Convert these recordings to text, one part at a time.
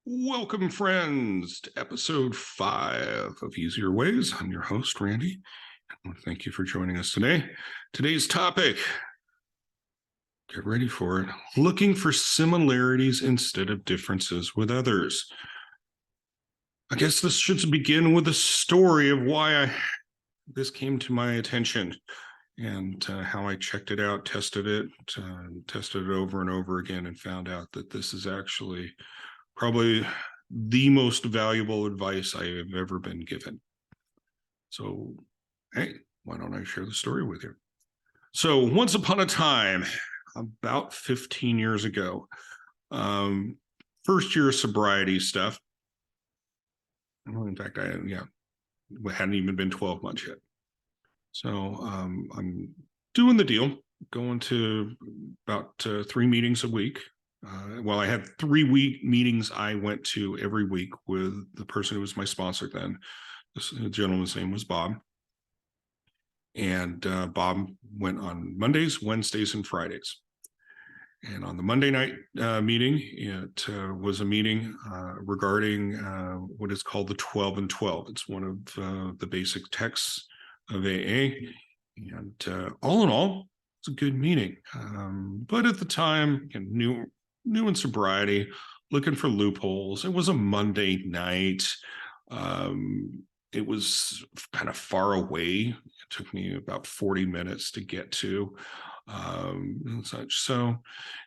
Welcome, friends, to episode 5 of Easier Ways. I'm your host, Randy. Thank you for joining us today. Today's topic, get ready for it, looking for similarities instead of differences with others. I guess this should begin with a story of why this came to my attention and how I checked it out, tested it over and over again, and found out that this is actually probably the most valuable advice I have ever been given. So, hey, why don't I share the story with you? So, once upon a time, about 15 years ago, first year sobriety stuff. In fact, I hadn't even been 12 months yet. So, I'm doing the deal, going to about 3 meetings a week. I had 3 meetings I went to every week with the person who was my sponsor then. This gentleman's name was Bob. And Bob went on Mondays, Wednesdays, and Fridays. And on the Monday night meeting, it was a meeting regarding what is called the 12 and 12. It's one of the basic texts of AA. And all in all, it's a good meeting. But at the time, new in sobriety, looking for loopholes. It was a Monday night. It was kind of far away. It took me about 40 minutes to get to and such. So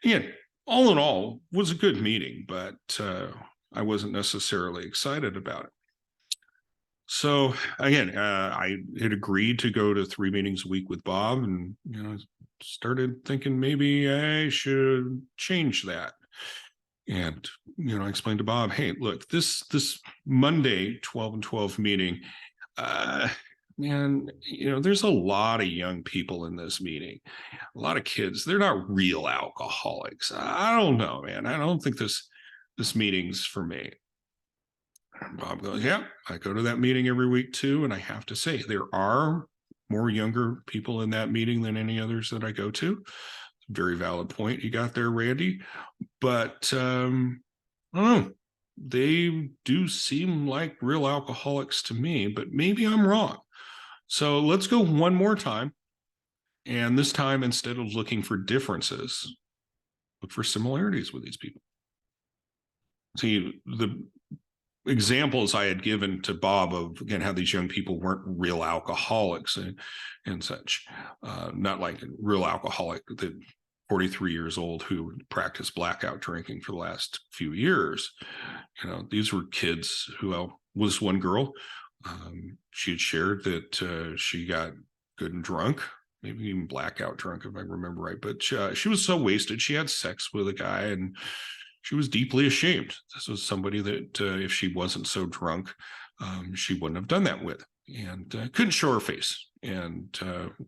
again, all in all, was a good meeting, but I wasn't necessarily excited about it. So again, I had agreed to go to 3 meetings a week with Bob, and started thinking maybe I should change that. And I explained to Bob, hey, look, this Monday 12 and 12 meeting, there's a lot of young people in this meeting, a lot of kids. They're not real alcoholics. I don't know, man. I don't think this meeting's for me. And Bob goes, yeah, I go to that meeting every week too, and I have to say there are more younger people in that meeting than any others that I go to. Very valid point you got there, Randy. But I don't know. They do seem like real alcoholics to me, but maybe I'm wrong. So let's go one more time. And this time, instead of looking for differences, look for similarities with these people. See, the examples I had given to Bob of, again, how these young people weren't real alcoholics and such, not like a real alcoholic that 43 years old who practiced blackout drinking for the last few years. These were kids who was one girl. She had shared that she got good and drunk, maybe even blackout drunk, if I remember right. But she was so wasted, she had sex with a guy, and she was deeply ashamed. This was somebody that if she wasn't so drunk, she wouldn't have done that with, and couldn't show her face, and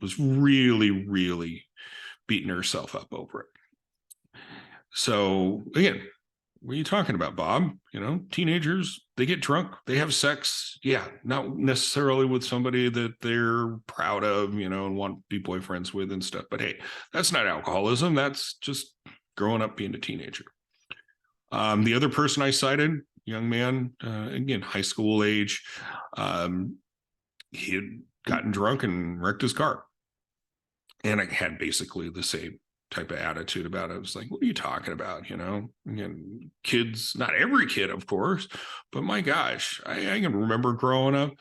was really, really beating herself up over it. So again, what are you talking about, Bob? Teenagers, they get drunk, they have sex. Yeah, not necessarily with somebody that they're proud of, and want to be boyfriends with and stuff. But hey, that's not alcoholism. That's just growing up being a teenager. The other person I cited, young man, again, high school age, he had gotten drunk and wrecked his car. And I had basically the same type of attitude about it. I was like, what are you talking about? Again, kids, not every kid, of course, but my gosh, I can remember growing up,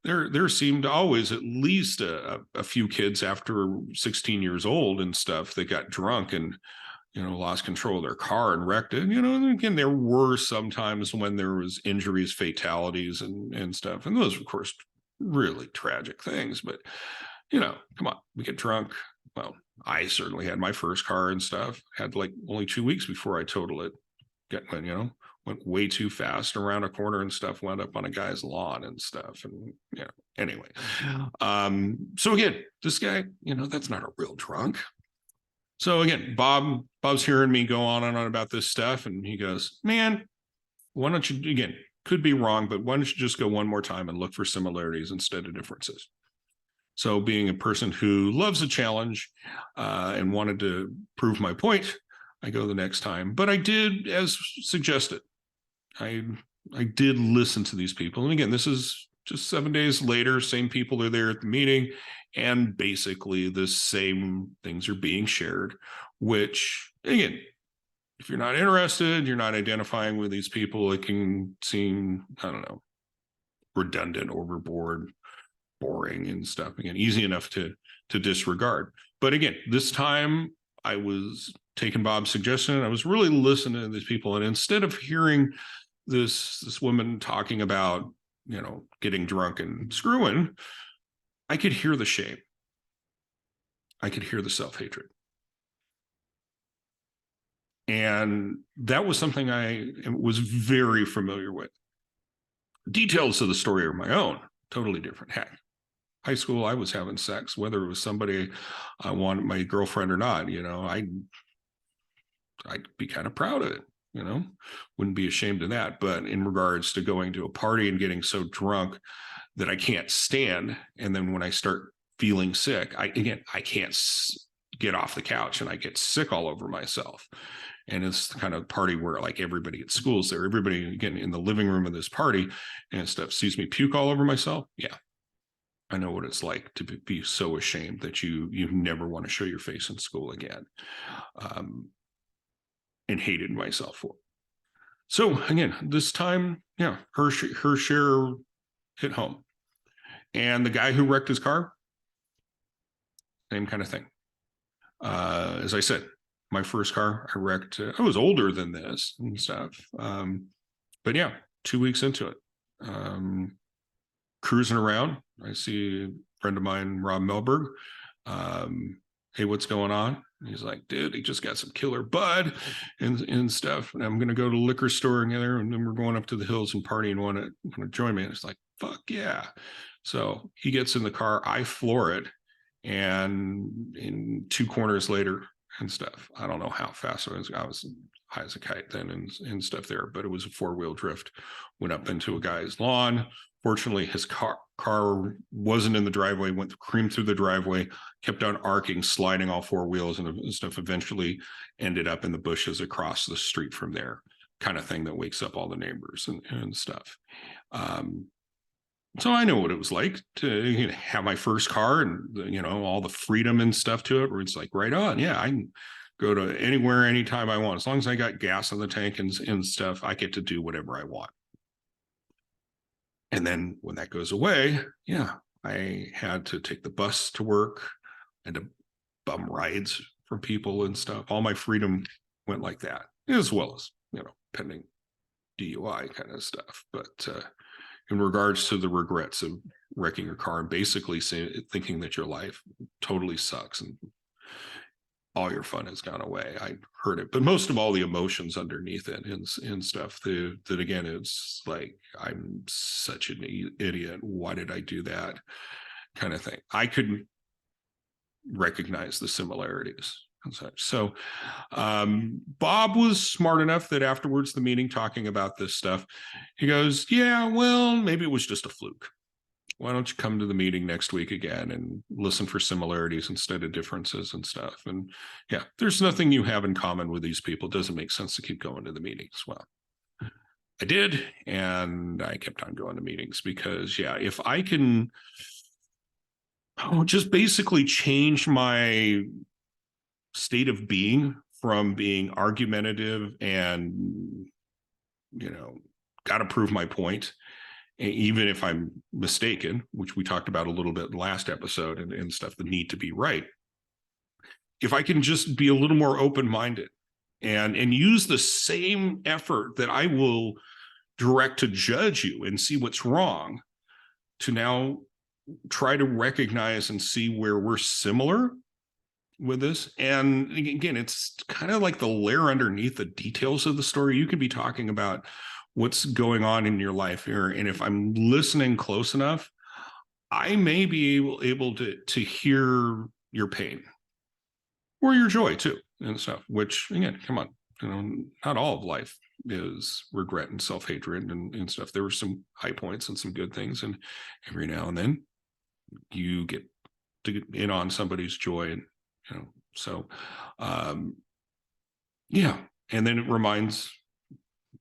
there seemed always at least a few kids after 16 years old and stuff that got drunk and, lost control of their car and wrecked it. And again, there were sometimes when there was injuries, fatalities and stuff. And those, of course, really tragic things, but come on, we get drunk. Well, I certainly had my first car and stuff. Had like only 2 weeks before I totaled it. Went way too fast around a corner and stuff. Wound up on a guy's lawn and stuff. And anyway. So again, this guy, that's not a real drunk. So again, Bob's hearing me go on and on about this stuff, and he goes, "Man, why don't you, again, could be wrong, but why don't you just go one more time and look for similarities instead of differences?" So being a person who loves a challenge and wanted to prove my point, I go the next time. But I did as suggested. I did listen to these people. And again, this is just 7 days later, same people are there at the meeting, and basically the same things are being shared, which again, if you're not interested, you're not identifying with these people, it can seem, I don't know, redundant, overboard, boring and stuff. Again, easy enough to disregard. But again, this time I was taking Bob's suggestion. I was really listening to these people. And instead of hearing this woman talking about, getting drunk and screwing, I could hear the shame. I could hear the self-hatred. And that was something I was very familiar with. Details of the story are my own, totally different. Heck, high school, I was having sex, whether it was somebody I wanted, my girlfriend or not, I'd be kind of proud of it, wouldn't be ashamed of that. But in regards to going to a party and getting so drunk that I can't stand, and then when I start feeling sick, I can't get off the couch and I get sick all over myself. And it's the kind of party where like everybody at school's there, everybody again in the living room of this party and stuff sees me puke all over myself. Yeah. I know what it's like to be so ashamed that you never want to show your face in school again. And hated myself for it. So again, this time, yeah, her share hit home. And the guy who wrecked his car, same kind of thing. As I said, my first car I wrecked, I was older than this and stuff. But yeah, 2 weeks into it, cruising around, I see a friend of mine, Rob Melberg. Hey, what's going on? And he's like, dude, he just got some killer bud and stuff. And I'm going to go to the liquor store together. And then we're going up to the hills and partying. Want to join me? And it's like, fuck yeah. So he gets in the car. I floor it. And in 2 corners later and stuff, I don't know how fast I was high as a kite then and stuff there, but it was a 4-wheel drift, went up into a guy's lawn. Fortunately, his car wasn't in the driveway, went cream through the driveway, kept on arcing, sliding all 4 wheels and stuff, eventually ended up in the bushes across the street from there, kind of thing that wakes up all the neighbors and stuff. So I know what it was like to have my first car and, all the freedom and stuff to it, where it's like, right on. Yeah, I can go to anywhere, anytime I want. As long as I got gas in the tank and stuff, I get to do whatever I want. And then when that goes away, yeah, I had to take the bus to work and to bum rides from people and stuff. All my freedom went like that, as well as, pending DUI kind of stuff. But in regards to the regrets of wrecking your car and basically thinking that your life totally sucks and all your fun has gone away, I heard it. But most of all, the emotions underneath it and stuff that again, it's like, I'm such an idiot. Why did I do that? Kind of thing. I couldn't recognize the similarities and such. So Bob was smart enough that afterwards the meeting, talking about this stuff, he goes, yeah, well, maybe it was just a fluke. Why don't you come to the meeting next week again and listen for similarities instead of differences and stuff? And yeah, there's nothing you have in common with these people. It doesn't make sense to keep going to the meetings. Well, I did, and I kept on going to meetings because, yeah, if I can just basically change my state of being from being argumentative and, got to prove my point, even if I'm mistaken, which we talked about a little bit in the last episode and stuff, the need to be right. If I can just be a little more open-minded and use the same effort that I will direct to judge you and see what's wrong, to now try to recognize and see where we're similar with this. And again, it's kind of like the layer underneath the details of the story. You could be talking about what's going on in your life here. And if I'm listening close enough, I may be able to hear your pain or your joy too and stuff, which again, come on, not all of life is regret and self-hatred and stuff. There were some high points and some good things. And every now and then you get to get in on somebody's joy and, so, yeah. And then it reminds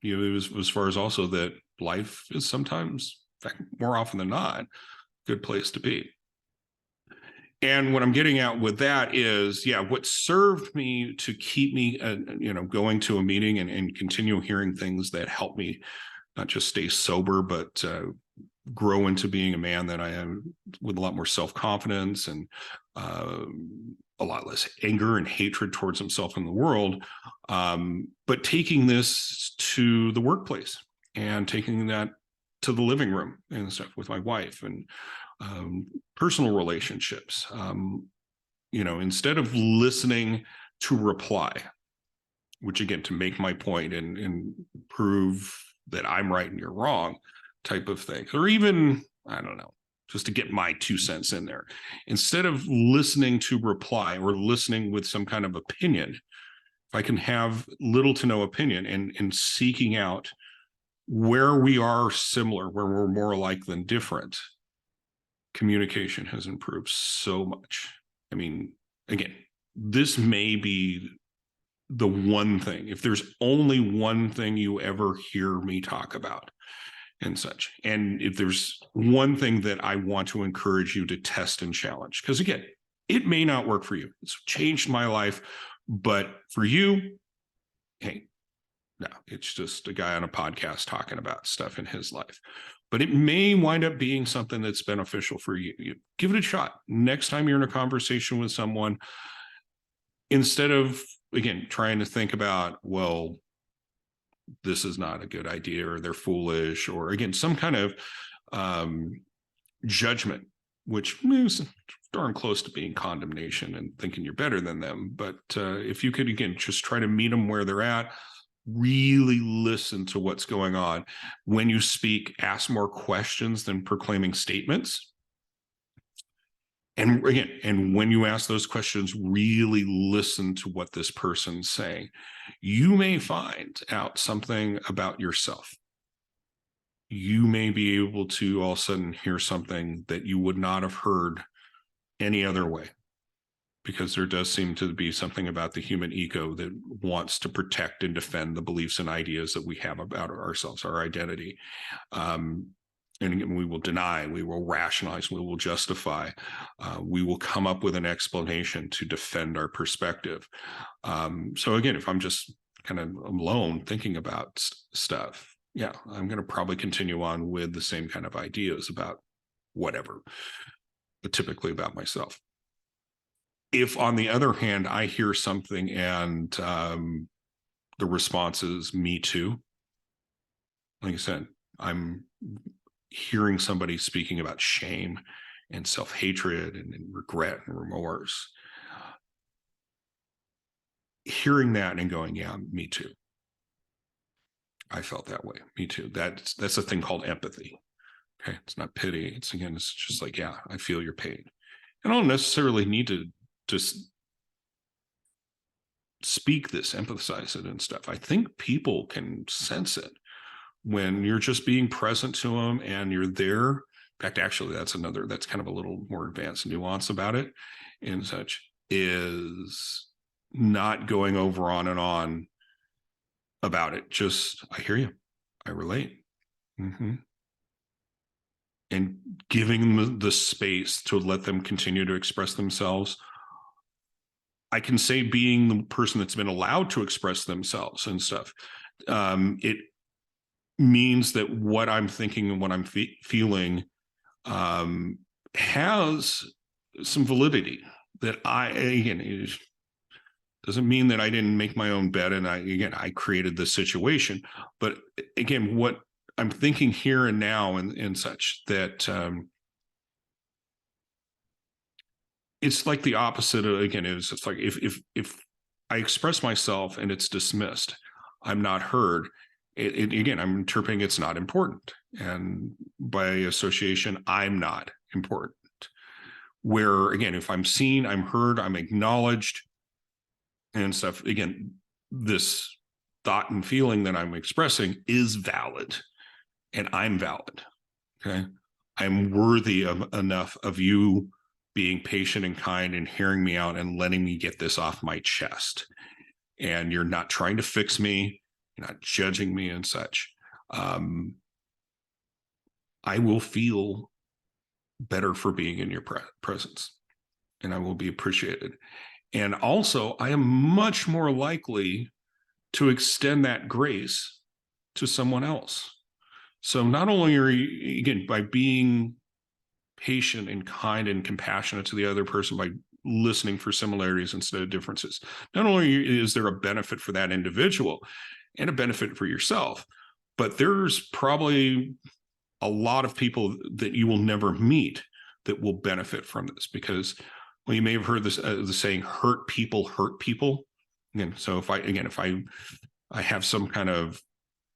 as far as also that life is sometimes, in fact, more often than not, a good place to be. And what I'm getting at with that is, what served me to keep me, going to a meeting and continue hearing things that help me not just stay sober, but grow into being a man that I am, with a lot more self-confidence and a lot less anger and hatred towards himself in the world. But taking this to the workplace and taking that to the living room and stuff with my wife and personal relationships. Instead of listening to reply, which again, to make my point and prove that I'm right and you're wrong type of thing, or even, I don't know, just to get my 2 cents in there, instead of listening to reply or listening with some kind of opinion, if I can have little to no opinion and seeking out where we are similar, where we're more alike than different, communication has improved so much. I mean, again, this may be the one thing, if there's only one thing you ever hear me talk about and such, and if there's one thing that I want to encourage you to test and challenge, because again, it may not work for you. It's changed my life, but for you, hey, no, it's just a guy on a podcast talking about stuff in his life. But it may wind up being something that's beneficial for you. You give it a shot. Next time you're in a conversation with someone, instead of, again, trying to think about, well, this is not a good idea, or they're foolish, or again, some kind of judgment, which is darn close to being condemnation and thinking you're better than them. But if you could, again, just try to meet them where they're at, really listen to what's going on. When you speak, ask more questions than proclaiming statements. And again, and when you ask those questions, really listen to what this person's saying. You may find out something about yourself. You may be able to all of a sudden hear something that you would not have heard any other way, because there does seem to be something about the human ego that wants to protect and defend the beliefs and ideas that we have about ourselves, our identity. And again, we will deny, we will rationalize, we will justify, we will come up with an explanation to defend our perspective. So again, if I'm just kind of alone thinking about stuff, I'm going to probably continue on with the same kind of ideas about whatever, but typically about myself. If, on the other hand, I hear something and the response is me too, like I said, I'm hearing somebody speaking about shame and self-hatred and regret and remorse, hearing that and going, yeah, me too. I felt that way. Me too. That's a thing called empathy. Okay. It's not pity. It's just like, yeah, I feel your pain. I don't necessarily need to just speak this, emphasize it and stuff. I think people can sense it when you're just being present to them and you're there. In fact, actually, that's kind of a little more advanced nuance about it and such, is not going over on and on about it. Just, I hear you. I relate. Mm-hmm. And giving them the space to let them continue to express themselves. I can say being the person that's been allowed to express themselves and stuff, it means that what I'm thinking and what I'm feeling has some validity. That it doesn't mean that I didn't make my own bed and I created the situation. But again, what I'm thinking here and now and such, that it's like the opposite of, again, it's just like if I express myself and it's dismissed, I'm not heard. Again, I'm interpreting it's not important. And by association, I'm not important. Where, again, if I'm seen, I'm heard, I'm acknowledged and stuff, again, this thought and feeling that I'm expressing is valid and I'm valid. Okay. I'm worthy of enough of you being patient and kind and hearing me out and letting me get this off my chest. And you're not trying to fix me. you're not judging me and such, I will feel better for being in your presence, and I will be appreciated. And also, I am much more likely to extend that grace to someone else. So not only are you, again, by being patient and kind and compassionate to the other person, by listening for similarities instead of differences, not only is there a benefit for that individual and a benefit for yourself, but there's probably a lot of people that you will never meet that will benefit from this, because, well, you may have heard this the saying, hurt people hurt people. Again, so if I have some kind of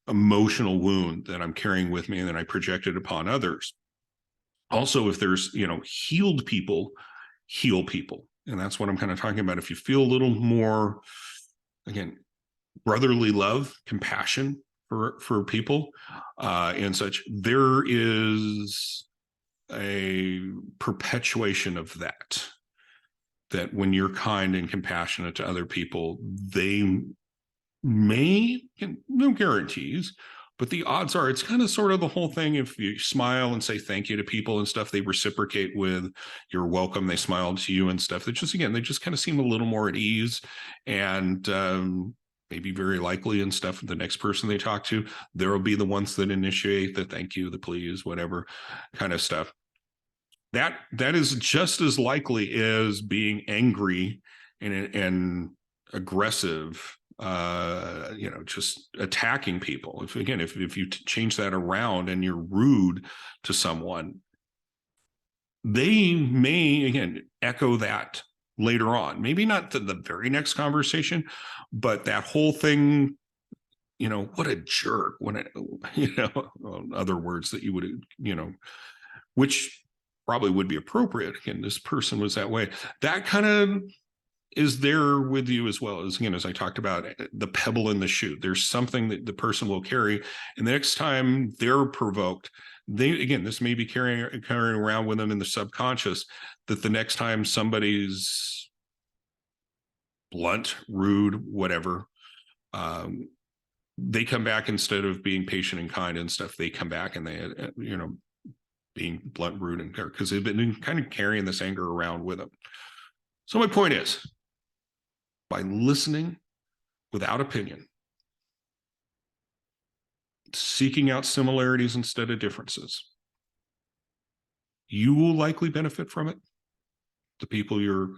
emotional wound that I'm carrying with me and then I project it upon others. Also, if there's, healed people heal people. And that's what I'm kind of talking about. If you feel a little more, again, brotherly love, compassion for people and such, there is a perpetuation of that when you're kind and compassionate to other people, they may, no guarantees, but the odds are it's kind of sort of the whole thing. If you smile and say thank you to people and stuff, they reciprocate with you're welcome. They smile to you and stuff. They just kind of seem a little more at ease, and maybe very likely and stuff. The next person they talk to, there will be the ones that initiate the thank you, the please, whatever kind of stuff. That is just as likely as being angry and aggressive, just attacking people. If you change that around and you're rude to someone, they may, again, echo that later on. Maybe not to the very next conversation, but that whole thing, what a jerk, when other words that you would, which probably would be appropriate. Again, this person was that way. That kind of is there with you as well. As I talked about, the pebble in the shoe. There's something that the person will carry, and the next time they're provoked, this may be carrying around with them in the subconscious, that the next time somebody's blunt, rude, whatever, they come back, instead of being patient and kind and stuff, they come back and they, being blunt, rude, and because they've been kind of carrying this anger around with them. So my point is, by listening without opinion, seeking out similarities instead of differences, you will likely benefit from it. The people you're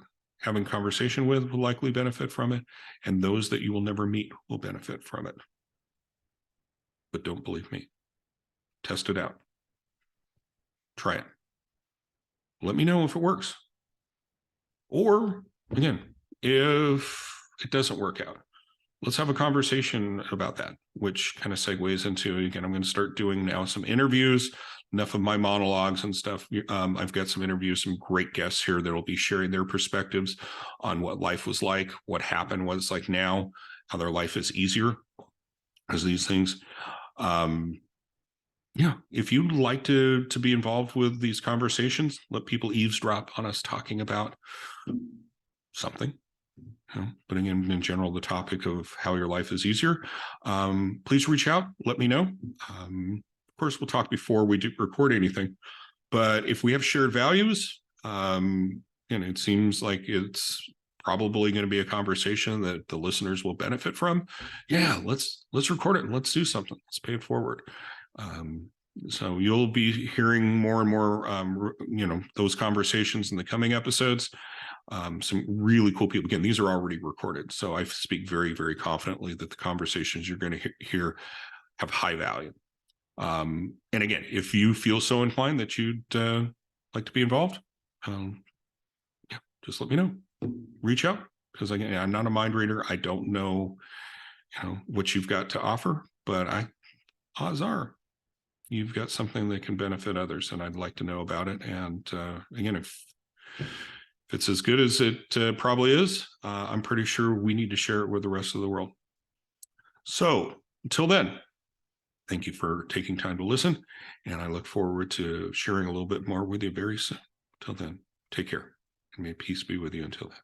having conversation with will likely benefit from it, and those that you will never meet will benefit from it. But don't believe me. Test it out. Try it. Let me know if it works. Or, again, if it doesn't work out, let's have a conversation about that, which kind of segues into, again, I'm going to start doing now some interviews, enough of my monologues and stuff. I've got some interviews, some great guests here that will be sharing their perspectives on what life was like, what happened, what it's like now, how their life is easier as these things. If you'd like to be involved with these conversations, let people eavesdrop on us talking about something, putting in general the topic of how your life is easier, please reach out, let me know. Of course, we'll talk before we do record anything, but if we have shared values, and it seems like it's probably going to be a conversation that the listeners will benefit from, let's record it and let's do something. Let's pay it forward. So you'll be hearing more and more, those conversations in the coming episodes. Some really cool people. Again, these are already recorded, so I speak very, very confidently that the conversations you're going to hear have high value. And again, if you feel so inclined that you'd like to be involved, just let me know. Reach out, because again, I'm not a mind reader. I don't know, what you've got to offer, but odds are you've got something that can benefit others, and I'd like to know about it. And again, if it's as good as it probably is, I'm pretty sure we need to share it with the rest of the world. So until then, thank you for taking time to listen, and I look forward to sharing a little bit more with you very soon. Until then, take care, and may peace be with you until then.